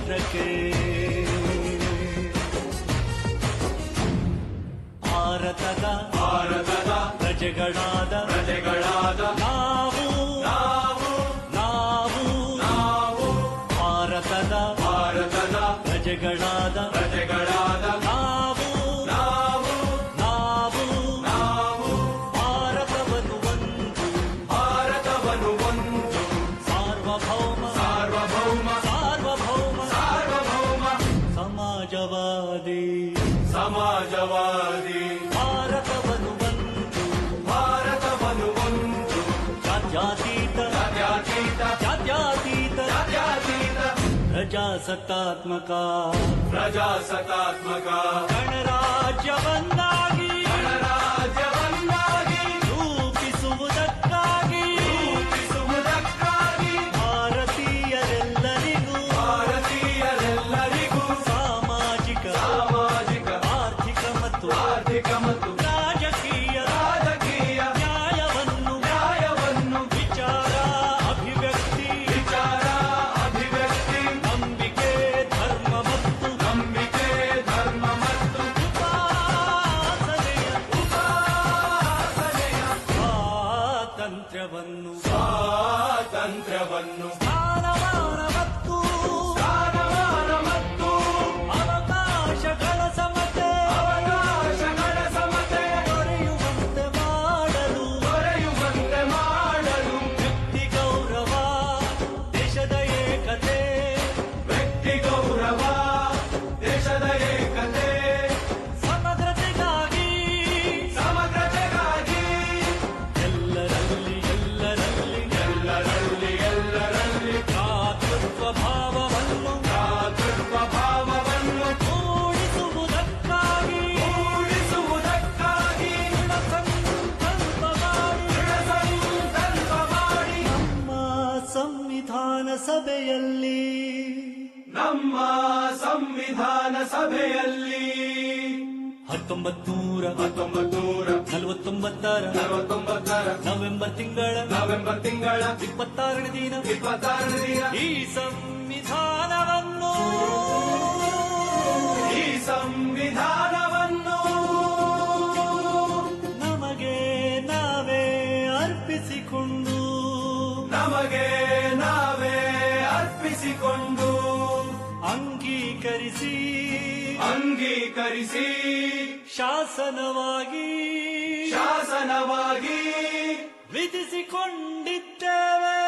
ಕ್ಷೇತ್ರಕ್ಕೆ ಭಾರತದ ಪ್ರಜೆಗಳಾದ ನಾವು ಭಾರತದ ಪ್ರಜೆಗಳಾದ ನಾವು ಭಾರತವನ್ನು ಒಂದು ಸಾರ್ವಭೌಮ ಸಮಾಜವಾದಿ ಭಾರತವನ್ನು ಒಂದು ಜಾತ್ಯತೀತ ಪ್ರಜಾಸತ್ತಾತ್ಮಕ ಗಣರಾಜ್ಯವನ್ನಾಗಿ ರೂಪಿಸುವುದಕ್ಕಾಗಿ ಭಾರತೀಯರೆಲ್ಲರಿಗೂ ಸಾಮಾಜಿಕ ಆರ್ಥಿಕ ಮತ್ತು ರಾಜಕೀಯ ನ್ಯಾಯವನ್ನು ವಿಚಾರ ಅಭಿವ್ಯಕ್ತಿ ನಂಬಿಕೆ ಧರ್ಮ ಮತ್ತು ಉಪಾಸನೆಯ ಸ್ವಾತಂತ್ರ್ಯವನ್ನು ಸ್ಥಾನಮಾನ ಮತ್ತು ಅವಕಾಶಗಳ ಸಮತೆ ದೊರೆಯುವಂತೆ ಮಾಡಲು ವ್ಯಕ್ತಿ ಗೌರವ ದೇಶದ ಏಕತೆ ಸಮಗ್ರತೆಗಾಗಿ ಎಲ್ಲರಲ್ಲಿ ಭ್ರಾತೃತ್ವ ಭಾವವನ್ನು ಮೂಡಿಸುವುದಕ್ಕಾಗಿ ನಮ್ಮ ಸಂವಿಧಾನ ಸಭೆಯಲ್ಲಿ 1949 ನವೆಂಬರ್ ತಿಂಗಳ 26ನೇ ದಿನ ಈ ಸಂವಿಧಾನವನ್ನು ನಮಗೆ ನಾವೇ ಅರ್ಪಿಸಿಕೊಂಡು ಅಂಗೀಕರಿಸಿ ಶಾಸನವಾಗಿ ವಿಧಿಸಿಕೊಂಡಿದ್ದೇವೆ.